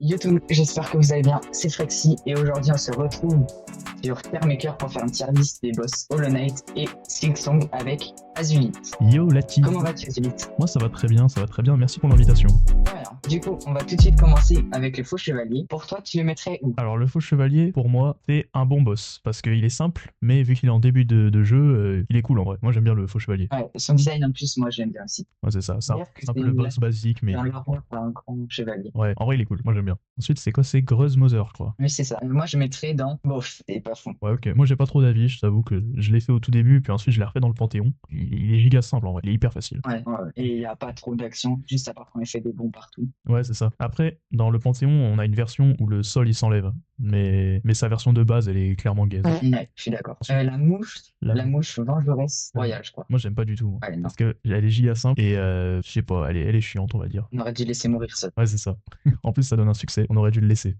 YouTube, j'espère que vous allez bien, c'est Flexi et aujourd'hui on se retrouve sur Terremaker pour faire une tier list des boss Hollow Knight et Silksong avec Azulite. Yo la team. Comment vas-tu Azulite? Moi ça va très bien, merci pour l'invitation. Voilà. Du coup, on va tout de suite commencer avec le faux chevalier. Pour toi, tu le mettrais où? Alors le faux chevalier, pour moi, c'est un bon boss, parce qu'il est simple, mais vu qu'il est en début de jeu, il est cool en vrai. Moi j'aime bien le faux chevalier. Ouais, son design en plus, moi j'aime bien aussi. Ouais c'est ça, c'est D'ailleurs que un peu c'est le boss basique, mais... dans l'armure d'un grand chevalier. Ouais, en vrai il est cool, moi j'aime bien. Ensuite c'est quoi? C'est Gruz Mother je crois. Oui, c'est ça. Moi je mettrais dans bof, c'est pas fond. Ouais ok, moi j'ai pas trop d'avis, je t'avoue que je l'ai fait au tout début, puis ensuite je l'ai refait dans le Panthéon. Il est giga simple en vrai, il est hyper facile. Ouais, et il n'y a pas trop d'action, juste à part qu'on fait des bons partout. Ouais, c'est ça. Après, dans le Panthéon, on a une version où le sol il s'enlève. Mais sa version de base, elle est clairement gaze. Ouais, je suis d'accord. La mouche vengeresse royale, je crois. Moi, j'aime pas du tout. Ouais, non. Parce qu'elle est giga simple et je sais pas, elle est chiante, on va dire. On aurait dû laisser mourir ça. Ouais, c'est ça. En plus, ça donne un succès. On aurait dû le laisser.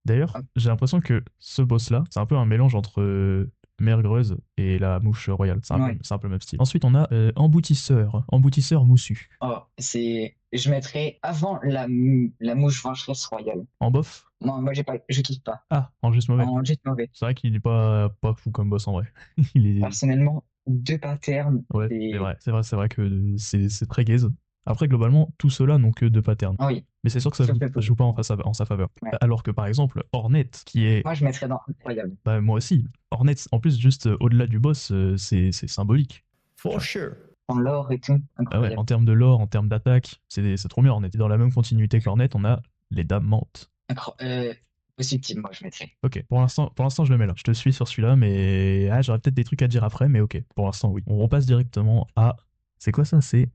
D'ailleurs, j'ai l'impression que ce boss-là, c'est un peu un mélange entre Mère Greuze et la mouche royale. C'est un peu le même style. Ensuite, on a Emboutisseur. Emboutisseur moussu. Oh, je mettrais avant la mouche vengeresse royale. En bof? Moi je kiffe pas. Ah, en juste mauvais. En juste mauvais. C'est vrai qu'il est pas fou comme boss en vrai. Il est... Personnellement, deux patterns. Ouais, c'est vrai que c'est très gaze. Après, globalement, tous ceux-là n'ont que deux patterns. Ah oui. Mais c'est sûr que ça joue pas en sa faveur. Ouais. Alors que par exemple, Hornet, qui est... Moi, je mettrais dans incroyable. Bah, moi aussi. Hornet, en plus, juste au-delà du boss, c'est symbolique. For sure. En lore et tout, Ah ouais, incroyable. en termes de lore, en termes d'attaque, c'est trop bien. Hornet. Et dans la même continuité qu'Hornet, on a les Dames Mantes. Positif, moi, je mettrais. Ok, pour l'instant, je le mets là. Je te suis sur celui-là, mais j'aurais peut-être des trucs à dire après, mais ok, pour l'instant, oui. On repasse directement à... C'est quoi ça? C'est...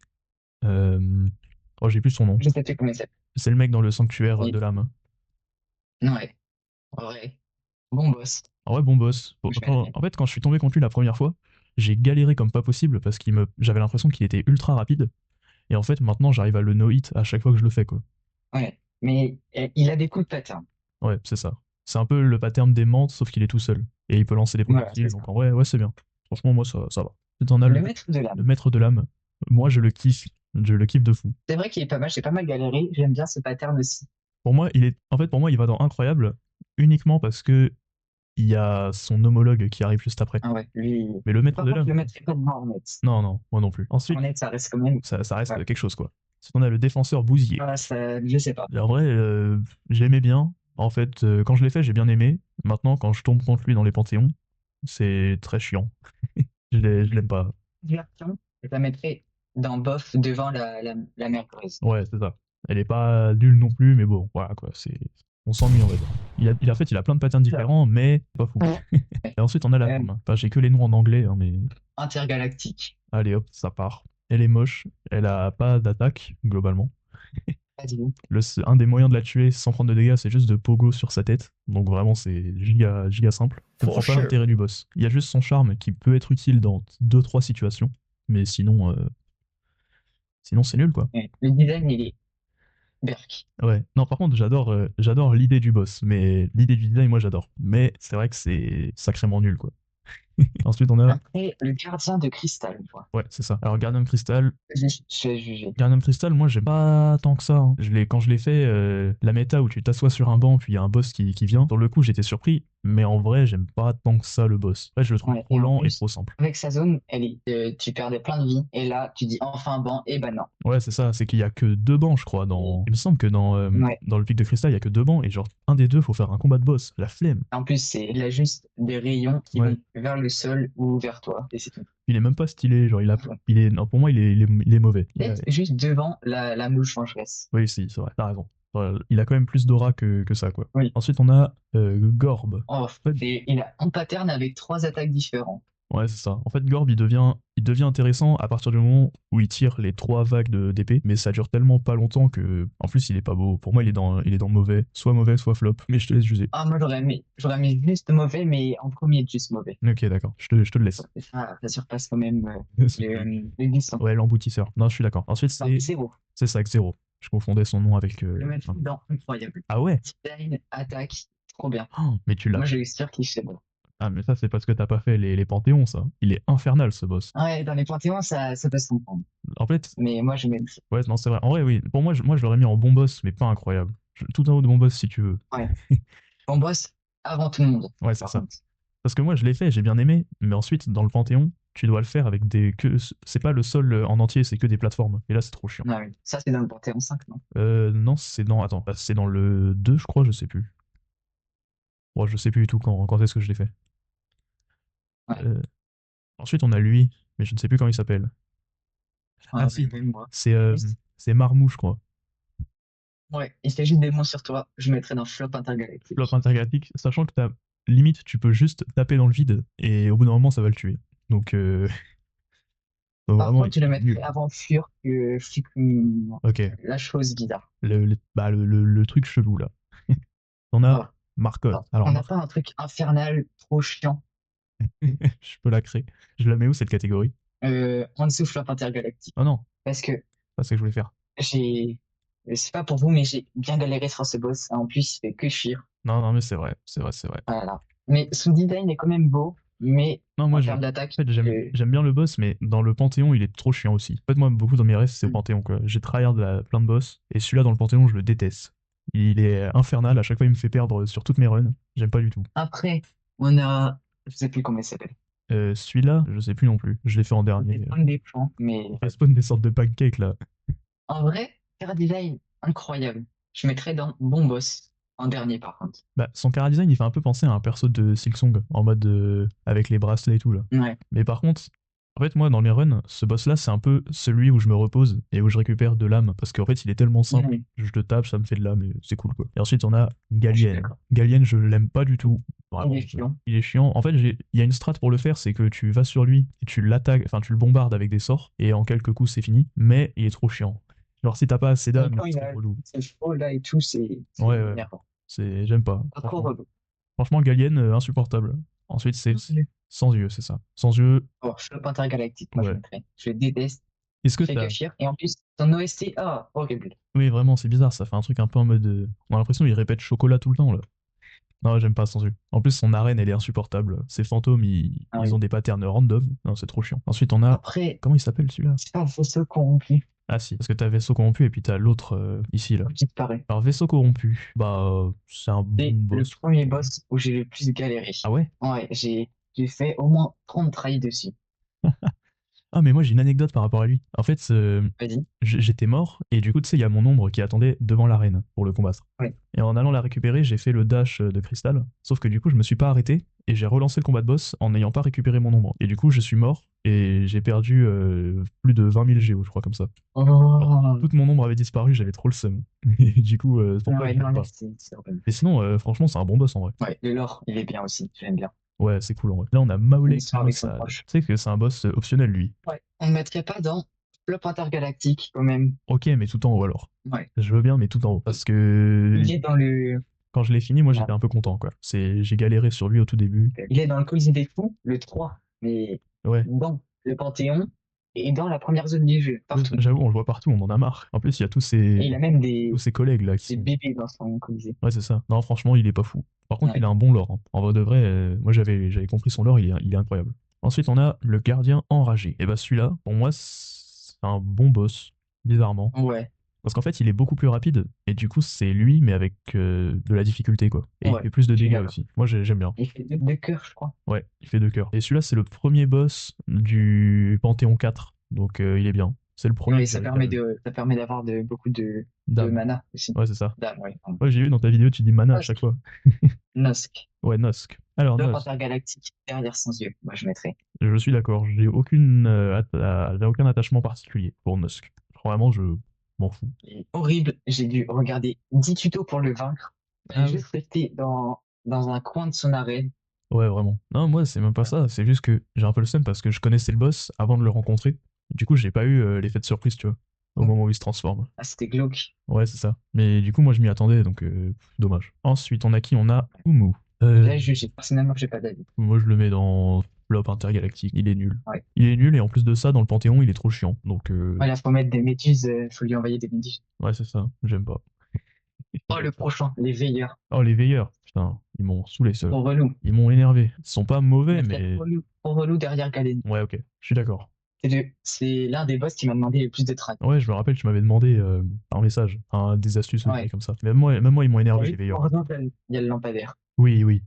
Oh, j'ai plus son nom. Je sais plus comment il s'appelle. C'est le mec dans le sanctuaire Oui. de l'âme. Ouais. Ouais. Bon boss. En vrai, bon boss. Je mettrais. En fait, quand je suis tombé contre lui la première fois, j'ai galéré comme pas possible parce j'avais l'impression qu'il était ultra rapide. Et en fait, maintenant, j'arrive à le no-hit à chaque fois que je le fais, quoi. Ouais. Mais il a des coups de pattern. Ouais, c'est ça. C'est un peu le pattern des mantes, sauf qu'il est tout seul. Et il peut lancer des projectiles, Voilà, donc en vrai, ouais, c'est bien. Franchement, moi, ça va. Ensuite, on a le maître de l'âme. le maître de l'âme. Moi, je le kiffe. Je le kiffe de fou. C'est vrai qu'il est pas mal, j'ai pas mal galéré, j'aime bien ce pattern aussi. Pour moi, il va dans incroyable uniquement parce que il y a son homologue qui arrive juste après. Ah ouais, lui. Mais le maître Par de contre, l'âme. je le mettrais pas devant Hornet. Non, moi non plus. Ensuite, Hornet, ça reste quand même. ça reste Ouais. quelque chose, quoi. Ensuite, on a le défenseur Bousier. Ah, ça, je sais pas. Et en vrai, j'aimais bien. En fait, quand je l'ai fait, j'ai bien aimé. Maintenant, quand je tombe contre lui dans les panthéons, c'est très chiant. Je l'aime pas. Version, je la mettrais dans bof devant la mère Greuze. Ouais, c'est ça. Elle est pas nulle non plus, mais bon, voilà quoi. On s'ennuie, on va dire. Il a plein de patterns différents, mais pas fou. Et ensuite, on a la femme. Enfin, j'ai que les noms en anglais, hein, mais. Intergalactique. Allez hop, ça part. Elle est moche. Elle a pas d'attaque, globalement. Un des moyens de la tuer sans prendre de dégâts, c'est juste de pogo sur sa tête. Donc vraiment, c'est giga simple. Je comprends pas l'intérêt du boss. Il y a juste son charme qui peut être utile dans 2-3 situations. Mais sinon c'est nul, quoi. Ouais. Le design, il est berk. Ouais. Non, par contre, j'adore l'idée du boss. Mais l'idée du design, moi, j'adore. Mais c'est vrai que c'est sacrément nul, quoi. Ensuite, on a... Après, le gardien de cristal, tu vois. Ouais, c'est ça. Alors, Gardien de Cristal... Je suis jugé. Gardien de Cristal, moi, j'aime pas tant que ça. Hein. Quand je l'ai fait, la méta où tu t'assois sur un banc, puis il y a un boss qui vient, sur le coup, j'étais surpris. Mais en vrai, j'aime pas tant que ça, le boss. Ouais, je le trouve trop lent et trop simple. Avec sa zone, tu perdais plein de vie. Et là, tu dis enfin banc, et bah non. Ouais, c'est ça. C'est qu'il y a que 2 bancs, je crois. Il me semble que dans le pic de cristal, il y a que 2 bancs. Et genre, un des deux, faut faire un combat de boss. La flemme. En plus, il a juste des rayons qui vont vers le sol ou vers toi. Et c'est tout. Il est même pas stylé. Genre, non, pour moi, il est mauvais. Peut-être juste devant la mouche vengeresse. Oui, si, c'est vrai. T'as raison. Il a quand même plus d'aura que ça, quoi. Oui. Ensuite, on a Gorb. Oh, il a un pattern avec 3 attaques différents. Ouais, c'est ça. En fait, Gorb, il devient intéressant à partir du moment où il tire les 3 vagues d'épée, mais ça dure tellement pas longtemps que, en plus, il est pas beau. Pour moi, il est dans mauvais, soit flop. Mais je te laisse juger. Ah, moi, j'aurais mis juste mauvais, mais en premier, juste mauvais. Ok, d'accord. Je te le laisse. Ça surpasse quand même les 800. Ouais, l'emboutisseur. Non, je suis d'accord. Ensuite, c'est... Zéro. C'est ça, Xero. Je confondais son nom avec... Le mettre dans incroyable. Ah ouais? Design, attaque, trop bien. Oh, mais tu l'as. Moi, j'ai eu sûr qu'il fait bon. Ah, mais ça, c'est parce que t'as pas fait les panthéons, ça. Il est infernal, ce boss. Ouais, dans les panthéons, ça peut se comprendre. En fait... Mais moi, je mets... Ouais, non, c'est vrai. En vrai, oui. Pour moi, je l'aurais mis en bon boss, mais pas incroyable. Tout en haut de mon boss si tu veux. Ouais. On bosse avant tout le monde, Ouais, c'est par ça. contre. Parce que moi, je l'ai fait, j'ai bien aimé, mais ensuite, dans le Panthéon, tu dois le faire avec des. Que... C'est pas le sol en entier, c'est que des plateformes. Et là, c'est trop chiant. Ah oui. Ça, c'est dans le Panthéon 5, non? Non, c'est dans. Attends, c'est dans le 2, je crois, je sais plus. Bon, je sais plus du tout quand est-ce que je l'ai fait. Ouais. Euh, Ensuite, on a lui, mais je ne sais plus comment il s'appelle. Ah, Ah, si, même moi. c'est Oui. c'est Marmou, je crois. Ouais. Il s'agit des mots sur toi. Je mettrais dans Flop Flop intergalactique. intergalactique, sachant que t'as. Limite, tu peux juste taper dans le vide, et au bout d'un moment, ça va le tuer. Donc, donc Par vraiment, contre, je le il est mettrais nul. avant Fur que Ok, la chose bizarre. le truc chelou, là. On a Voilà. Marcotte. Alors, Alors, on n'a pas un truc infernal trop chiant. je peux la créer. Je la mets où cette catégorie? En dessous Flop intergalactique. Oh non, Parce que pas ce que je voulais faire. j'ai, c'est pas pour vous, mais j'ai bien galéré sur ce boss. En plus, il fait que fuir. Non, non, mais c'est vrai, c'est vrai, c'est vrai. Voilà. Mais son design est quand même beau, mais Non, en moi, termes en d'attaque, fait, j'aime bien le boss, mais dans le Panthéon, il est trop chiant aussi. En fait, moi, beaucoup dans mes rêves, c'est au Panthéon, quoi. J'ai tryhard plein de boss, et celui-là, dans le Panthéon, je le déteste. Il est infernal, à chaque fois, il me fait perdre sur toutes mes runs. J'aime pas du tout. après, on a, je sais plus comment il s'appelle. Celui-là, je sais plus non plus. Je l'ai fait en Des dernier. pommes des plans, mais Il respawn des sortes de pancakes, là. en vrai, Terra Design, incroyable. Je mettrais dans bon boss en dernier, par contre. Bah, son chara design, il fait un peu penser à un perso de Silksong, en mode avec les bracelets et tout, là. Ouais. Mais par contre, en fait, moi, dans mes runs, ce boss-là, c'est un peu celui où je me repose et où je récupère de l'âme. Parce qu'en fait, il est tellement simple. Ouais. Je le tape, ça me fait de l'âme et c'est cool, quoi. Et ensuite, on a Je suis Galien. d'accord. Galien, je l'aime pas du tout. Il Vraiment. est chiant. Il est chiant. En fait, il y a une strat pour le faire, c'est que tu vas sur lui et tu l'attaques, enfin, tu le bombardes avec des sorts et en quelques coups, c'est fini. Mais il est trop chiant. Genre, si t'as pas assez Et d'âme, quand c'est il trop a relou. ses chevaux là et tout, c'est Ouais, ouais. énervant. J'aime pas, Pas trop franchement. relou. Franchement, Galien, insupportable. Ensuite, c'est Ouais. sans yeux, c'est ça. Sans yeux, Oh, Flop intergalactique, moi je ouais. mettrais. Je le déteste. Est-ce que Il fait que t'as. fuir. Et en plus, son OST, ah, horrible. Oui, vraiment, c'est bizarre, ça fait un truc un peu en mode. On a l'impression qu'il répète chocolat tout le temps, là. Non, j'aime pas sans yeux. En plus, son arène, elle est insupportable. Ces fantômes, Ah ils oui. ont des patterns random. Non, c'est trop chiant. Ensuite, on a. Après, Comment il s'appelle celui-là? c'est pas un faisceau corrompu. Ah, si, parce que t'as Vaisseau corrompu et puis t'as l'autre ici, là. Qui disparaît. Alors, Vaisseau corrompu, bah, c'est un bon C'est le boss. premier boss où j'ai le plus galéré. Ah ouais? Ouais, j'ai fait au moins 30 tries dessus. Ah, mais moi, j'ai une anecdote par rapport à lui. En fait, Vas-y. j'étais mort, et du coup, tu sais, il y a mon ombre qui attendait devant l'arène pour le combattre. Ouais. Et en allant la récupérer, j'ai fait le dash de cristal, sauf que du coup, je me suis pas arrêté, et j'ai relancé le combat de boss en n'ayant pas récupéré mon ombre. Et du coup, je suis mort, et j'ai perdu plus de 20 000 géos, je crois, comme ça. Alors, Oh. toute mon ombre avait disparu, j'avais trop le seum. Et du coup, c'est pour Ah ça que ouais, je l'aime non, là, pas. c'est horrible. Mais sinon, franchement, c'est un bon boss en vrai. Ouais, le lore, il est bien aussi. J'aime bien. Ouais, c'est cool en vrai. Là, on a Maolek L'histoire avec son Missal. proche. Tu sais que c'est un boss optionnel, lui. Ouais. On ne mettrait pas dans Flop intergalactique, quand même. Ok, mais tout en haut alors. Ouais. Je veux bien, mais tout en haut. Parce que Il est dans le, quand je l'ai fini, moi ah, j'étais un peu content, quoi. J'ai galéré sur lui au tout début. il est dans le Colisée des Fous, le 3, mais Ouais, dans le Panthéon et dans la première zone du jeu, partout. j'avoue, on le voit partout, on en a marre. En plus, il y a Et il a même tous ses collègues là qui des sont. bébés dans son Colisée. Ouais, c'est ça. Non, franchement, il est pas fou. Par contre, il Ouais. a un bon lore, hein. En vrai de vrai, moi j'avais compris son lore, il est incroyable. Ensuite, on a le gardien enragé. Et bah celui-là, pour moi, c'est un bon boss, bizarrement. Ouais. Parce qu'en fait, il est beaucoup plus rapide, et du coup, c'est lui, mais avec de la difficulté, quoi. Et il Ouais. fait plus de Je suis dégâts d'accord. aussi. Moi, j'aime bien. Il fait deux cœurs, je crois. Ouais, il fait 2 cœurs. Et celui-là, c'est le premier boss du Panthéon 4. Donc, il est bien. C'est le premier Oui, que j'ai réussi à level. ça permet d'avoir beaucoup de Dame. mana aussi. Ouais, c'est ça. Dame, oui. Pardon. Ouais, j'ai vu dans ta vidéo, tu dis mana à chaque Nosk. fois. Nosk. Ouais, Nosk. Alors, Flop Nosk, intergalactique derrière sans yeux. Moi, je mettrais. je suis d'accord. J'ai aucun attachement particulier pour Nosk. Vraiment, je m'en fous. Il est horrible. J'ai dû regarder 10 tutos pour le vaincre. J'ai Ah oui. juste resté dans un coin de son arène. Ouais, vraiment. Non, moi, c'est même pas ça. C'est juste que j'ai un peu le seum parce que je connaissais le boss avant de le rencontrer. Du coup, j'ai pas eu l'effet de surprise, tu vois, au moment où il se transforme. Ah, c'était glauque. Ouais, c'est ça. Mais du coup, moi, je m'y attendais, donc dommage. Ensuite, on a qui? On a Umu. Euh, Là, personnellement, j'ai pas d'avis. Moi, je le mets dans flop intergalactique. Il est nul. Ouais. Il est nul, et en plus de ça, dans le Panthéon, il est trop chiant. Donc, Voilà, faut mettre des méduses, faut lui envoyer des méduses. ouais, c'est ça. J'aime pas. Oh, le prochain, les veilleurs. Oh, les veilleurs. Putain, ils m'ont saoulé, ceux. Trop relou. Ils m'ont énervé. Ils sont pas mauvais, Mais c'est mais. trop relou derrière Galen. Ouais, ok. Je suis d'accord. C'est l'un des boss qui m'a demandé le plus de try. Ouais, je me rappelle, tu m'avais demandé par message des astuces ou des Ouais. trucs comme ça. Même moi, ils m'ont énervé, les Oui, veilleurs. heureusement, il y a le lampadaire. Oui, oui.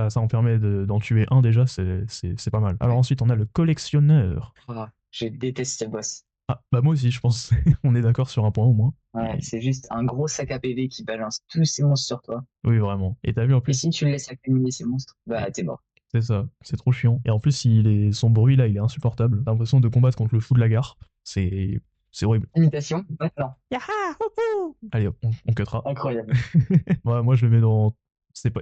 Ça en permet d'en tuer un déjà, c'est pas mal. Alors Ouais. ensuite, on a le collectionneur. Ah, je déteste ce boss. Ah, bah moi aussi, je pense. On est d'accord sur un point au moins. Ouais, Et- c'est juste un gros sac à PV qui balance tous ses monstres sur toi. Oui, vraiment. Et t'as vu en Et plus, si tu le laisses accumuler ces monstres, et- bah t'es mort. c'est ça, c'est trop chiant. Et en plus, son bruit là, il est insupportable. T'as l'impression de combattre contre le fou de la gare. C'est c'est horrible. Imitation, maintenant. Yaha, wouhou. Allez, hop, on cuttera. Incroyable. Moi, je le mets dans.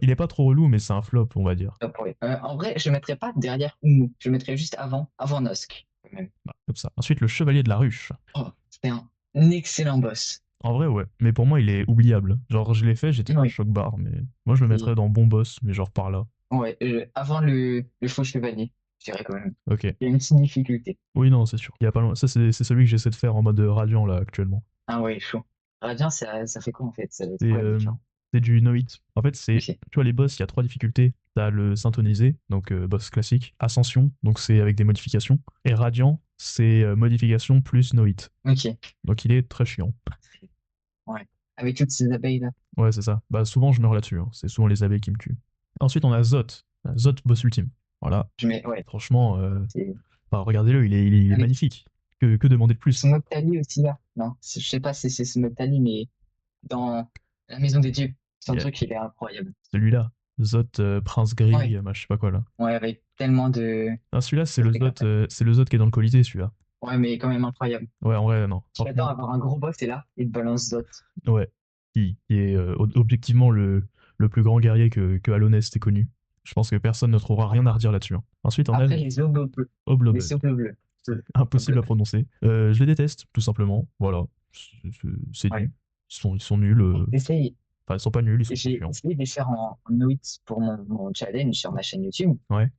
Il est pas trop relou, mais c'est un flop, on va dire. Top, ouais. En vrai, je le mettrais pas derrière Umu. Je le mettrais juste avant Nosk, quand même. Bah, comme ça. Ensuite, le chevalier de la ruche. Oh, c'était un excellent boss. En vrai, ouais. Mais pour moi, il est oubliable. Genre, je l'ai fait, j'étais en Oui. choc barre, mais moi, je le mettrais Et- dans bon boss, mais genre par là. ouais, avant le faux chevalier, je dirais quand même. Ok. Il y a une petite difficulté. Oui, non, c'est sûr. Il y a pas loin. Ça, c'est celui que j'essaie de faire en mode radiant, là, actuellement. Ah ouais, chaud. Radiant, ça fait quoi en fait? Ça va être C'est quoi la différence? c'est du no-hit. En fait, Ok. tu vois, les boss, il y a trois difficultés. T'as le synthonisé, donc boss classique. Ascension, donc c'est avec des modifications. Et radiant, c'est modification plus no-hit. Ok. Donc il est très chiant. Ouais. Avec toutes ces abeilles là. Ouais, c'est ça. Bah, souvent, je meurs là-dessus, hein. C'est souvent les abeilles qui me tuent. Ensuite, on a Zot. Zot, boss ultime. Voilà. Ouais. Franchement, C'est bah, regardez-le, il est avec magnifique. Que demander de plus? Smoctali aussi là. Non, je sais pas si c'est Smoctali, mais dans la maison des dieux, son Il y a truc il est incroyable. celui-là. Zot, prince Ouais. gris, bah, je sais pas quoi, là. Ouais, avec tellement de Ah, celui-là, de trucs à faire. C'est le Zot qui est dans le Colisée, celui-là. Ouais, mais quand même incroyable. Ouais, en vrai, non. Tu t'attends Franchement, à avoir un gros boss et là, il te balance d'autres. ouais. Qui est objectivement le plus grand guerrier que Alonest ait connu. Je pense que personne ne trouvera rien à redire là-dessus, hein. Ensuite, on a Après le les orbes bleus. Les Oblobud. souples bleus. Impossible à Bleu. prononcer. Je les déteste, tout simplement. Voilà. C'est Ouais. nul. Ils sont nuls. J'essaye Enfin, ils sont pas nuls, ils sont trop J'ai chiants. essayé de les faire en Noit pour mon challenge sur ma chaîne YouTube Ouais.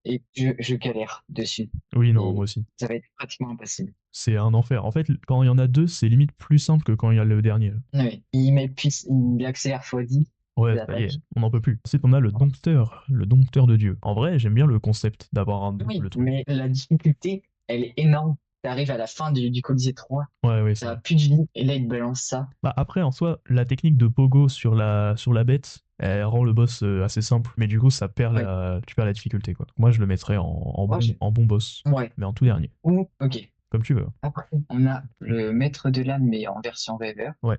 et je galère dessus. Oui, non, moi Et aussi. ça va être pratiquement impossible. C'est un enfer. En fait, quand il y en a deux, c'est limite plus simple que quand il y a le dernier. Ouais. Il accélère x10 Ouais, ça y est, l'attaque. on n'en peut plus. Ensuite, on a le dompteur de Dieu. En vrai, j'aime bien le concept d'avoir un Oui, double truc. mais la difficulté, elle est énorme. Tu arrives à la fin du Colisée 3, Ouais, ouais, c'est t'as vrai. plus de vie, et là, il te balance ça. Bah, après, en soi, la technique de Pogo sur la bête, elle rend le boss assez simple, mais du coup, Ouais. tu perds la difficulté, quoi. Moi, je le mettrais Moi, en bon boss, ouais. mais en tout dernier, Ok. comme tu veux. Après, on a le maître de l'âme, mais en version rêveur. Ouais.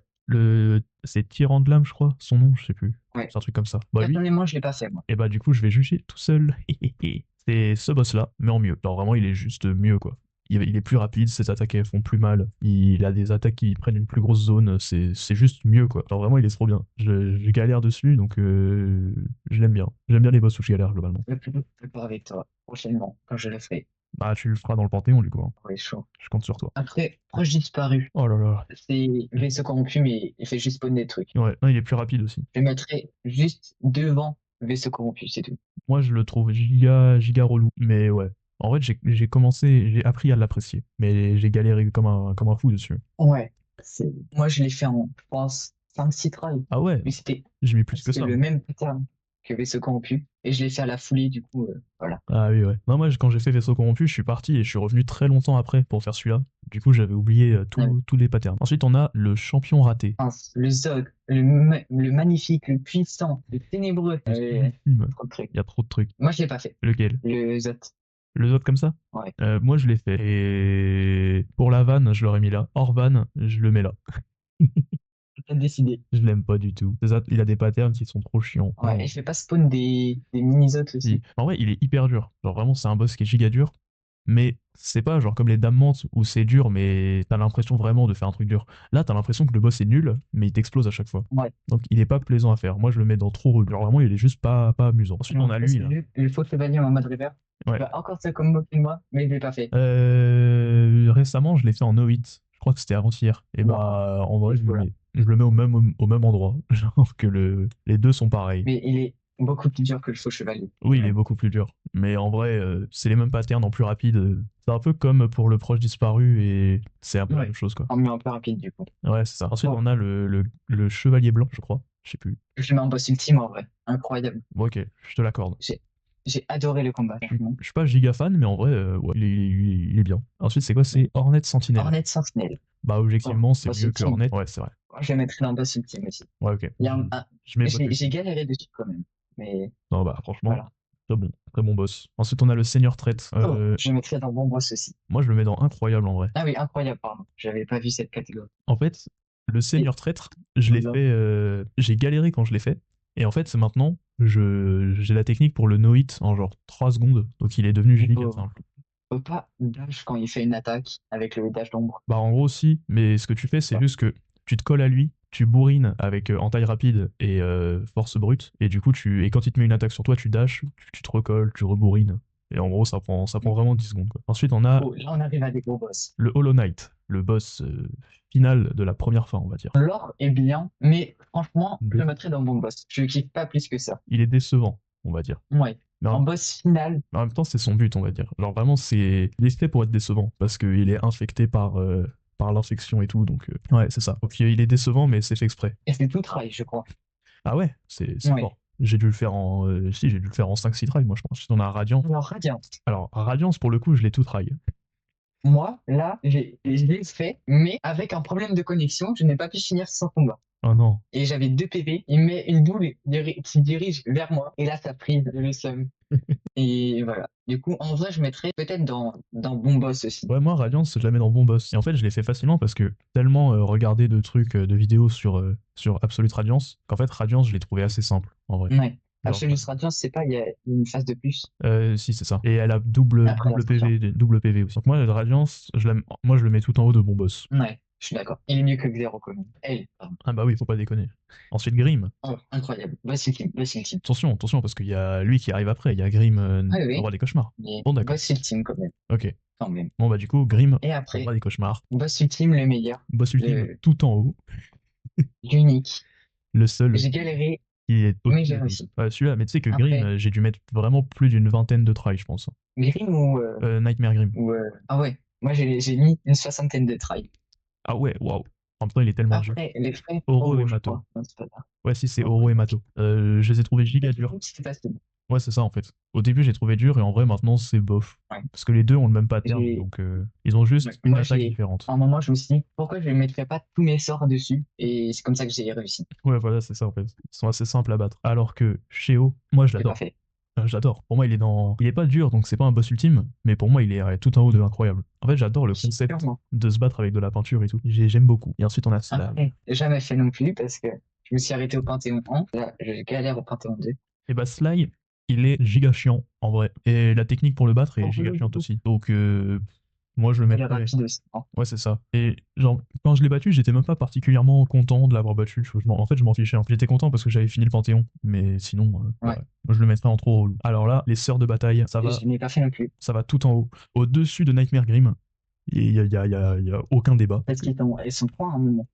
C'est Tyran de l'âme, je crois, son nom, je sais plus. Ouais. C'est un truc comme ça. Bah, lui, Personnellement, je l'ai pas fait, moi. et bah, du coup, je vais juger tout seul. C'est ce boss-là, mais en mieux. Genre, vraiment, il est juste mieux, quoi. Il est plus rapide, ses attaques elles font plus mal. Il a des attaques qui prennent une plus grosse zone. C'est juste mieux, quoi. Genre, vraiment, il est trop bien. Je galère dessus, donc je l'aime bien. J'aime bien les boss où je galère, globalement. Je vais plus d'accord avec toi prochainement, quand je le ferai. Bah, tu le feras dans le Panthéon, du coup, hein. Ouais, chaud. Je compte sur toi. Après, proche disparu. Oh là là. C'est vaisseau corrompu, mais il fait juste spawn des trucs. Ouais, non, il est plus rapide aussi. Je le mettrai juste devant vaisseau corrompu, c'est tout. Moi, je le trouve giga relou. Mais ouais. En fait, j'ai appris à l'apprécier. Mais j'ai galéré comme un fou dessus. Ouais. Moi, je l'ai fait en, je pense, 5-6 tries. Ah ouais, Mais j'ai mis plus que c'était ça. le même pattern que vaisseau corrompu. Et je l'ai fait à la foulée, du coup, voilà. Ah oui, ouais. Non, moi, quand j'ai fait Vaisseau corrompu, je suis parti et je suis revenu très longtemps après pour faire celui-là. Du coup, j'avais oublié Ouais. tous les patterns. Ensuite, on a le champion raté. Enfin, le Zod, le magnifique, le puissant, le ténébreux. Il Trop de trucs. y a trop de trucs. Moi, je l'ai pas fait. Lequel? Le Zod. Le autre comme ça? Ouais. Moi, je l'ai fait. Et pour la vanne, je l'aurais mis là. Hors vanne, je le mets là. J'ai décidé. Je l'aime pas du tout. Il a des patterns qui sont trop chiants. Ouais, Non. et je fais pas spawn des mini-Zods aussi. En vrai, il est hyper dur. Genre, vraiment, c'est un boss qui est giga dur. Mais c'est pas genre comme les Dames Mantes où c'est dur, mais t'as l'impression vraiment de faire un truc dur. Là, t'as l'impression que le boss est nul, mais il t'explose à chaque fois. Ouais. Donc, il est pas plaisant à faire. Moi, je le mets dans trop relou. Genre, vraiment, il est juste pas amusant. Ensuite, on a lui, là. Le faux chevalier en mode river. Ouais. Bah, encore ça comme moquer de moi, mais je l'ai pas fait. Récemment, je l'ai fait en No-Hit. Je crois que c'était avant-hier. Et bah, en vrai, je le mets au même endroit. Genre que les deux sont pareils. Mais il est beaucoup plus dur que le faux chevalier. Oui, il est beaucoup plus dur. Mais en vrai, c'est les mêmes patterns en plus rapide. C'est un peu comme pour le proche disparu et c'est un peu la même chose, quoi. En mieux, un peu rapide, du coup. Ouais, c'est ça. Ensuite, Oh. on a le chevalier blanc, je crois. Je sais plus. Je le mets en boss ultime, en vrai. Incroyable. Bon, ok, je te l'accorde. J'ai adoré le combat, franchement. Je suis pas giga fan, mais en vrai, ouais, il est bien. Ensuite, c'est quoi? C'est Hornet Sentinel. Hornet Sentinel. Bah, Oh, objectivement, c'est Boss mieux que Ultime. Hornet. Ouais, c'est vrai. Moi, je le mettrais dans Boss Ultime aussi. Ouais, ok. Il y a Je mets Boss j'ai Ultime. galéré dessus quand même. Mais Non, bah, franchement, voilà. très bon boss. Ensuite, on a le Seigneur Traite. Oh, je le mettrais dans Bon Boss aussi. Moi, je le mets dans Incroyable en vrai. Ah oui, incroyable, pardon. J'avais pas vu cette catégorie. En fait, le Et Seigneur Traître, je l'ai voilà. fait. J'ai galéré quand je l'ai fait. Et en fait, c'est maintenant, j'ai la technique pour le no-hit en genre 3 secondes. Donc, il est devenu On giga peut, simple. on peut pas dash quand il fait une attaque avec le dash d'ombre. Bah, en gros, si. Mais ce que tu fais, c'est juste que tu te colles à lui, tu bourrines avec en taille rapide et force brute. Et du coup, et quand il te met une attaque sur toi, tu dash, tu te recolles, tu rebourrines. Et en gros, ça prend vraiment 10 secondes, quoi. Ensuite, on a Oh, là, on arrive à des gros boss. le Hollow Knight, le boss final de la première fin, on va dire. L'or est bien, mais franchement, je De- le mettrais dans Bon Boss. Je kiffe pas plus que ça. Il est décevant, on va dire. Ouais. Mais En boss final, en même temps, c'est son but, on va dire. Genre vraiment, il est fait pour être décevant, parce qu'il est infecté par l'infection et tout, donc ouais, c'est ça. Donc il est décevant, mais c'est fait exprès. et c'est tout try, je crois. Ah ouais, c'est Ouais. fort. J'ai dû le faire si, j'ai dû le faire en 5-6 tries, moi, je pense. Ensuite, on a Radiant. Alors, Radiant. Alors, Radiance, pour le coup, je l'ai tout try. Moi, là, je l'ai fait, mais avec un problème de connexion, je n'ai pas pu finir son combat. Oh non. Et j'avais 2 PV, il met une boule qui dirige vers moi, et là, ça prise le seum. Et voilà. Du coup, en vrai, je mettrais peut-être dans Bon Boss aussi. Ouais, moi, Radiance, je la mets dans Bon Boss. Et en fait, je l'ai fait facilement parce que tellement regarder de trucs, de vidéos sur Absolute Radiance, qu'en fait, Radiance, je l'ai trouvé assez simple, en vrai. Ouais. Genre, Absolute Radiance, c'est pas, il y a une phase de plus. si, c'est ça. Et elle a double, Après double l'ascension. PV, double PV aussi. Donc moi, le Radiance, moi, je le mets tout en haut de Bon Boss. Ouais, je suis d'accord. Il est mieux que Xero quand même. Elle, pardon. Ah bah oui, faut pas déconner. Ensuite, Grim. Oh, incroyable. Boss ultime, boss ultime. Attention, parce qu'il y a lui qui arrive après. Il y a Grim, Ah oui, le oui. roi des cauchemars. Mais Bon, d'accord. boss ultime quand même. Ok. Quand même. Bon, bah du coup, Grim, Et le roi après, des cauchemars. boss ultime, le meilleur. Boss ultime Le, tout en haut. l'unique. Le seul J'ai galéré, qui est mais au-dessus j'ai de tous. réussi. Celui-là, mais tu sais que Grim, Après, j'ai dû mettre vraiment plus d'une vingtaine de tries, je pense. Grim Nightmare Grim. ah ouais. Moi, j'ai mis une soixantaine de tries. Ah ouais, waouh. En même temps, il est tellement dur. Après, les frais, Oro et je Mato. crois. Non, c'est pas ça. Ouais, si, c'est Oh, Oro et Mato. Je les ai trouvés giga durs. c'est facile. Ouais, c'est ça en fait. Au début, j'ai trouvé dur et en vrai, maintenant, c'est bof. Ouais. Parce que les deux ont le même pattern, J'ai, donc ils ont ouais. juste une Moi, attaque différente. à un moment, je me suis dit, pourquoi je ne mettrais pas tous mes sorts dessus? Et c'est comme ça que j'ai réussi. Ouais, voilà, c'est ça en fait. Ils sont assez simples à battre. Alors que Sheo, moi, je J'ai pas l'adore. fait. J'adore. Pour moi, il est pas dur, donc c'est pas un boss ultime, mais pour moi, il est tout en haut de incroyable. En fait, j'adore le concept Sûrement. de se battre avec de la peinture et tout. J'aime beaucoup. Et ensuite, on a Slag. Après, jamais fait non plus parce que je me suis arrêté au Panthéon 1. Là, je galère au Panthéon 2. Et bah, Sly, il est giga chiant, en vrai. Et la technique pour le battre est giga chiante aussi. Donc, moi, je le Il est mettrais. rapide aussi. Hein. Ouais, c'est ça. Et genre, quand je l'ai battu, j'étais même pas particulièrement content de l'avoir battu. En fait, je m'en fichais. J'étais content parce que j'avais fini le Panthéon. Mais sinon, Ouais. ouais. Moi, je le mettrais en trop relou. Alors là, les sœurs de bataille, Je n'ai pas fait non plus. ça va tout en haut. Au-dessus de Nightmare Grim, il y a aucun débat. Parce elles sont trois à un moment.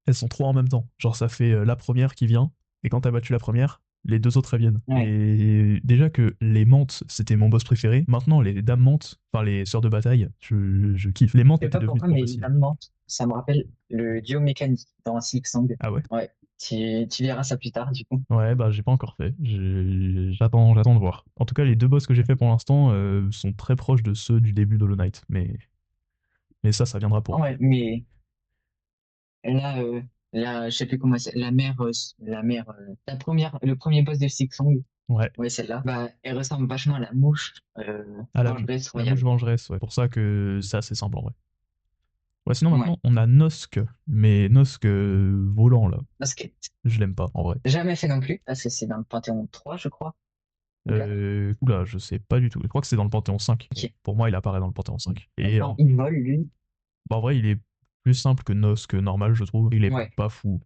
Elles sont trois en même temps. Genre, ça fait la première qui vient, et quand t'as battu la première, les deux autres elles viennent. Ouais. Et déjà que les mantes, c'était mon boss préféré. Maintenant, les dames mantes, enfin les sœurs de bataille, je kiffe. Les mantes Je sais étaient pas devenues pourquoi, trop mais faciles. évidemment, ça me rappelle le duo mécanique dans Silksong. Ah ouais? Ouais. Tu verras ça plus tard, du coup. Ouais, bah j'ai pas encore fait. J'attends de voir. En tout cas, les deux boss que j'ai fait pour l'instant sont très proches de ceux du début d'Hollow Knight. Mais ça viendra pour Ouais, après. mais là, je sais plus comment c'est, le premier boss de Silksong, Ouais. ouais, celle-là, bah, elle ressemble vachement à la mouche, À vengeresse la mouche royale. vengeresse, ouais. Pour ça que c'est assez simple en vrai. Ouais, sinon Ouais. maintenant, on a Nosk, mais Nosk volant là. Parce que Je l'aime pas en vrai. jamais fait non plus, parce que c'est dans le Panthéon 3, je crois. Ou 4. Oula, je sais pas du tout. Je crois que c'est dans le Panthéon 5. Ok. Pour moi, il apparaît dans le Panthéon 5. Et Quand il vole, lui, bah, en vrai, il est plus simple que Nosk normal, je trouve. Il est ouais. pas fou.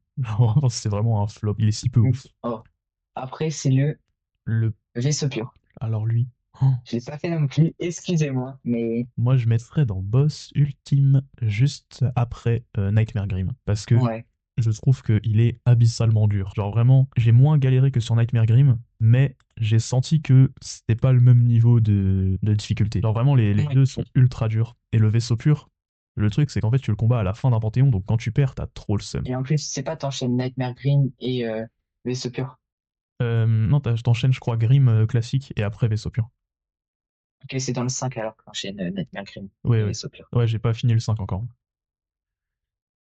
C'est vraiment un flop. Il est si peu ouf. Oh. Après, c'est le Le... vaisseau pur. Alors lui, oh, Je l'ai pas fait non plus, excusez-moi, mais moi je mettrais dans Boss Ultime juste après Nightmare Grim. Parce que ouais. je trouve qu'il est abyssalement dur. Genre vraiment, j'ai moins galéré que sur Nightmare Grim, mais j'ai senti que c'était pas le même niveau de difficulté. Genre vraiment, les Ouais. deux sont ultra durs. Et le vaisseau pur, le truc c'est qu'en fait tu le combats à la fin d'un panthéon, donc quand tu perds, t'as trop le seum. Et en plus, c'est pas t'enchaînes Nightmare Green et vaisseau pur. Non, t'enchaînes, je crois, Grim classique et après Vaisseau Pur. Ok, c'est dans le 5 alors que j'enchaîne Nightmare Cream Ouais, et ouais. Vaisseau Pur. Ouais, j'ai pas fini le 5 encore.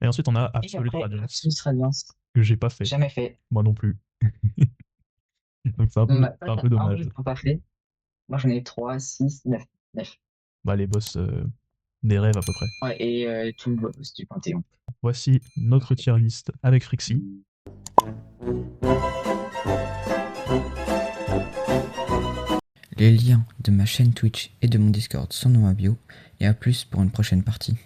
Et ensuite, on a Et Absolute après, Radiance, Absolute Radiance. que j'ai pas fait. Jamais fait. Moi non plus. Donc c'est un peu Un dommage. jeu pas fait. Moi, j'en ai 3, 6, 9. 9. Bah, les boss des rêves à peu près. Ouais, et tout le boss du Panthéon. Voici notre tier list avec Frixie. Les liens de ma chaîne Twitch et de mon Discord sont dans ma bio, et à plus pour une prochaine partie.